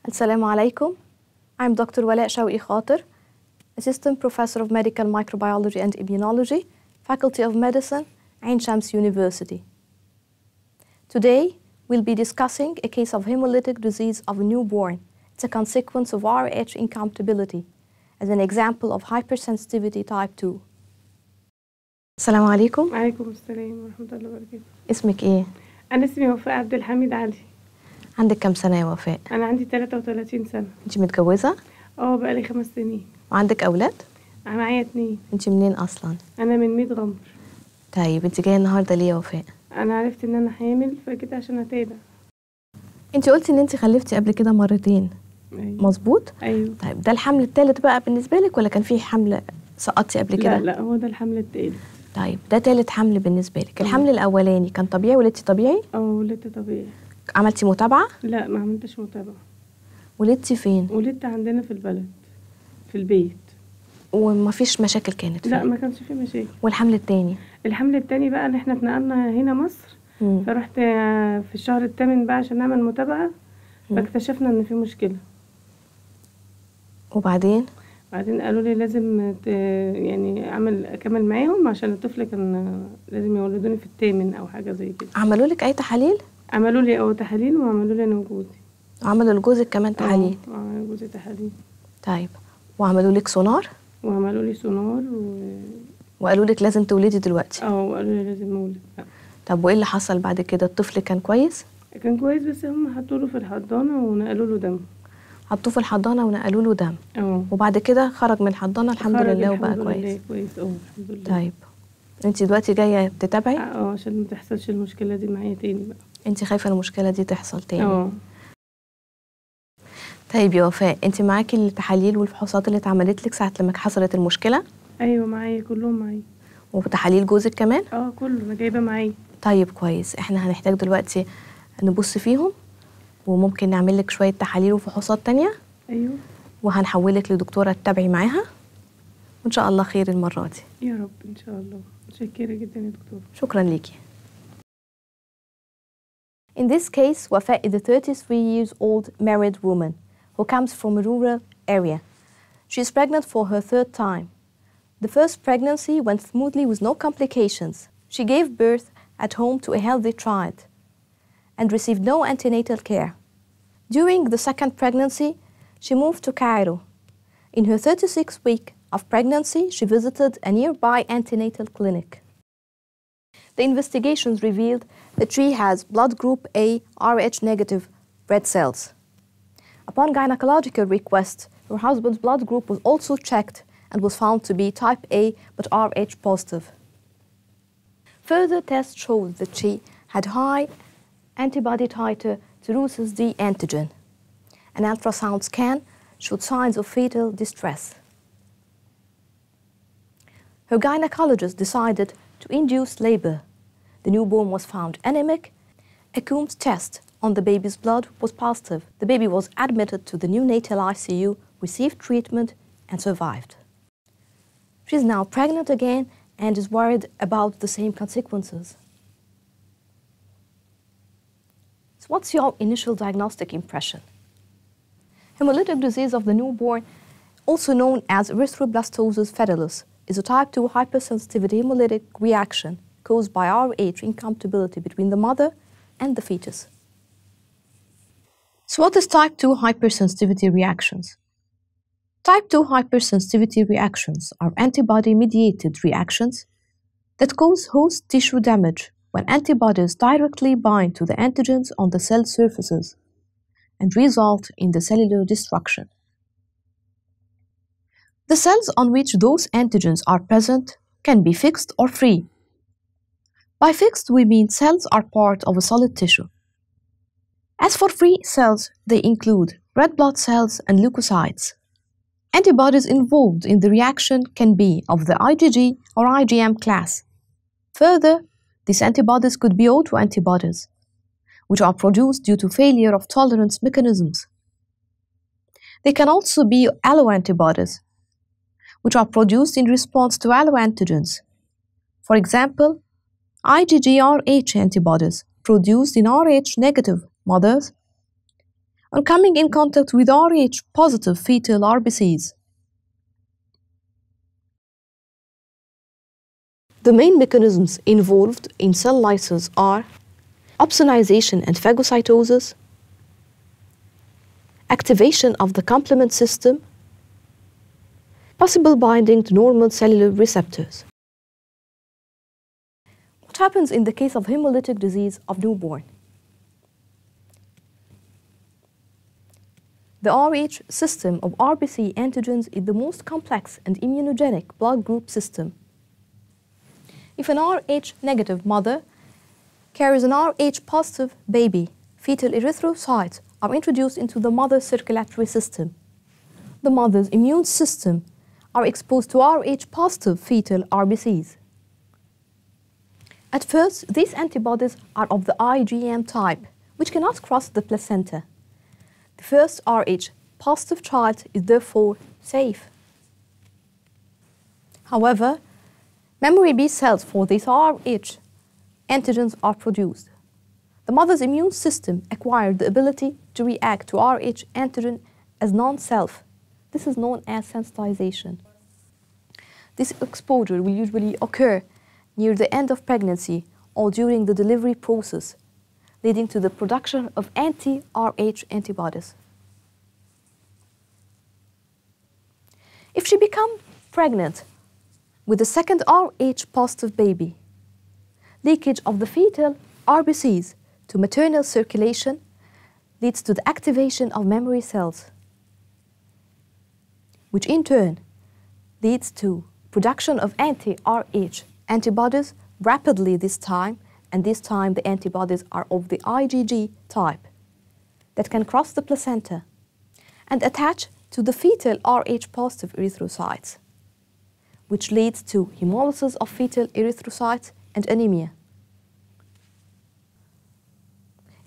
Assalamu alaikum. I'm Dr. Wala Shawqi Khatir, Assistant Professor of Medical Microbiology and Immunology, Faculty of Medicine, Ain Shams University. Today, we'll be discussing a case of hemolytic disease of a newborn. It's a consequence of Rh incompatibility, as an example of hypersensitivity type 2. Assalamu alaikum. وعليكم السلام ورحمة الله وبركاته. اسمك ايه؟ أنا اسمي وفاء عبد الحميد علي. عندك كم سنة يا وفاء؟ أنا عندي 33 سنة. انت متجوزة؟ بقالي 5 سنين. وعندك أولاد؟ أنا معايا 2. انت منين أصلا؟ أنا من ميت غمر. طيب انت جاية النهاردة ليه يا وفاء؟ أنا عرفت إن أنا حامل فجيت عشان أتابع. انت قلتي ان انت خلفتي قبل كده مرتين. أيوة. مظبوط؟ أيوه. طيب ده الحمل الثالث بقى بالنسبة لك ولا كان في حمل سقطتي قبل كده؟ لا هو ده الحمل التالت. طيب ده ثالث حمل بالنسبة لك. الحمل الأولاني كان طبيعي ولدتي طبيعي؟ ولدت طبيعي. عملتي متابعة؟ لا ما عملتش متابعة. ولدتي فين؟ ولدت عندنا في البلد في البيت. ومفيش مشاكل كانت فيه؟ لا ما كانش في مشاكل. والحمل الثاني؟ الحمل التاني بقى ان احنا اتنقلنا هنا مصر. فرحت في الشهر الثامن بقى عشان نعمل متابعة. فاكتشفنا ان في مشكلة. وبعدين قالوا لي لازم يعني اكمل معاهم عشان الطفل كان لازم يولدوني في الثامن او حاجه زي كده. عملوا لك اي تحاليل؟ عملوا لي تحاليل وعملوا لي انا وجوزي. عملوا لجوزك كمان تحاليل؟ جوزي تحاليل. طيب وعملوا لك سونار؟ وعملوا لي سونار وقالوا لك لازم تولدي دلوقتي؟ وقالوا لي لازم اولد. طب وايه اللي حصل بعد كده؟ الطفل كان كويس؟ كان كويس بس هم حطوا له في الحضانه ونقلوا له دم. حطوه في الحضانه ونقلوا له دم. وبعد كده خرج من الحضانه الحمد لله وبقى كويس. الحمد لله كويس. الحمد لله. طيب انت دلوقتي جايه تتابعي؟ عشان ما تحصلش المشكله دي معايا تاني بقى. انت خايفه المشكله دي تحصل تاني؟ طيب يا وفاء، انت معاكي التحاليل والفحوصات اللي اتعملت لك ساعه لما حصلت المشكله؟ ايوه معايا، كلهم معايا. وتحاليل جوزك كمان؟ كله انا جايبه معايا. طيب كويس، احنا هنحتاج دلوقتي نبص فيهم وممكن نعمل لك شويه تحاليل وفحوصات تانية. ايوه. وهنحولك لدكتوره تتابعي معاها وان شاء الله خير المره دي. يا رب ان شاء الله. متشكره جدا يا دكتور. شكرا ليكي. In this case, Wafa is a 33-year-old married woman who comes from a rural area. She is pregnant for her 3rd time. The first pregnancy went smoothly with no complications. She gave birth at home to a healthy child and received no antenatal care. During the second pregnancy, she moved to Cairo. In her 36th week of pregnancy, she visited a nearby antenatal clinic. The investigations revealed that she has blood group A Rh negative red cells. Upon gynecological request, her husband's blood group was also checked and was found to be type A but Rh positive. Further tests showed that she had high antibody titer to Rhesus D antigen. An ultrasound scan showed signs of fetal distress. Her gynecologist decided to induce labor. The newborn was found anemic. A Coombs test on the baby's blood was positive. The baby was admitted to the neonatal ICU, received treatment, and survived. She is now pregnant again and is worried about the same consequences. So what's your initial diagnostic impression? Hemolytic disease of the newborn, also known as erythroblastosis fetalis, is a type 2 hypersensitivity hemolytic reaction caused by Rh incompatibility between the mother and the fetus. So what is type 2 hypersensitivity reactions? Type 2 hypersensitivity reactions are antibody-mediated reactions that cause host tissue damage when antibodies directly bind to the antigens on the cell surfaces and result in the cellular destruction. The cells on which those antigens are present can be fixed or free. By fixed, we mean cells are part of a solid tissue. As for free cells, they include red blood cells and leukocytes. Antibodies involved in the reaction can be of the IgG or IgM class. Further, these antibodies could be autoantibodies, which are produced due to failure of tolerance mechanisms. They can also be alloantibodies, which are produced in response to alloantigens. For example, IgG-Rh antibodies produced in Rh negative mothers on coming in contact with Rh-positive fetal RBCs. The main mechanisms involved in cell lysis are opsonization and phagocytosis, activation of the complement system, possible binding to normal cellular receptors. What happens in the case of hemolytic disease of newborn? The Rh system of RBC antigens is the most complex and immunogenic blood group system. If an Rh negative mother carries an Rh positive baby, fetal erythrocytes are introduced into the mother's circulatory system. The mother's immune system are exposed to Rh positive fetal RBCs. At first, these antibodies are of the IgM type, which cannot cross the placenta. The first Rh positive child is therefore safe. However, memory B cells for these Rh antigens are produced. The mother's immune system acquired the ability to react to Rh antigen as non-self. This is known as sensitization. This exposure will usually occur near the end of pregnancy or during the delivery process, leading to the production of anti-Rh antibodies. If she becomes pregnant with a second Rh positive baby, leakage of the fetal RBCs to maternal circulation leads to the activation of memory cells, which in turn leads to production of anti-Rh antibodies rapidly this time, and this time the antibodies are of the IgG type that can cross the placenta and attach to the fetal Rh positive erythrocytes, which leads to hemolysis of fetal erythrocytes and anemia.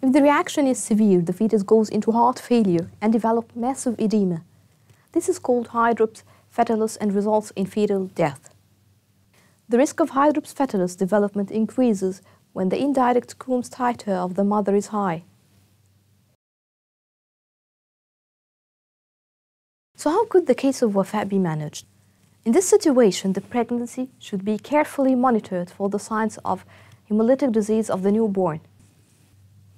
If the reaction is severe, the fetus goes into heart failure and develops massive edema. This is called hydrops fetalis and results in fetal death. The risk of hydrops fetalis development increases when the indirect Coombs titer of the mother is high. So how could the case of Wafa be managed? In this situation, the pregnancy should be carefully monitored for the signs of hemolytic disease of the newborn.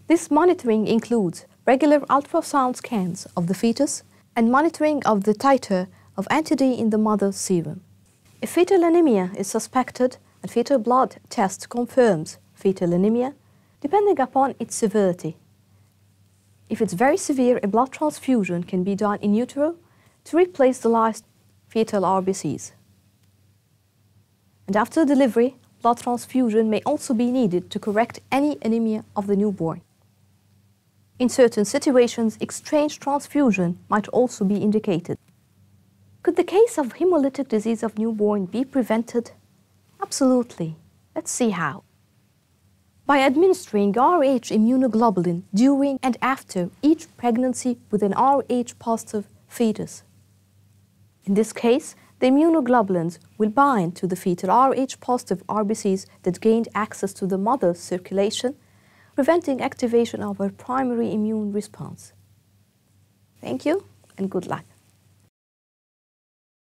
This monitoring includes regular ultrasound scans of the fetus and monitoring of the titer of anti-D in the mother's serum. If fetal anemia is suspected, a fetal blood test confirms fetal anemia, depending upon its severity. If it's very severe, a blood transfusion can be done in utero to replace the lost fetal RBCs. And after delivery, blood transfusion may also be needed to correct any anemia of the newborn. In certain situations, exchange transfusion might also be indicated. Could the case of hemolytic disease of newborn be prevented? Absolutely. Let's see how. By administering Rh immunoglobulin during and after each pregnancy with an Rh positive fetus. In this case, the immunoglobulins will bind to the fetal Rh positive RBCs that gained access to the mother's circulation, preventing activation of her primary immune response. Thank you and good luck.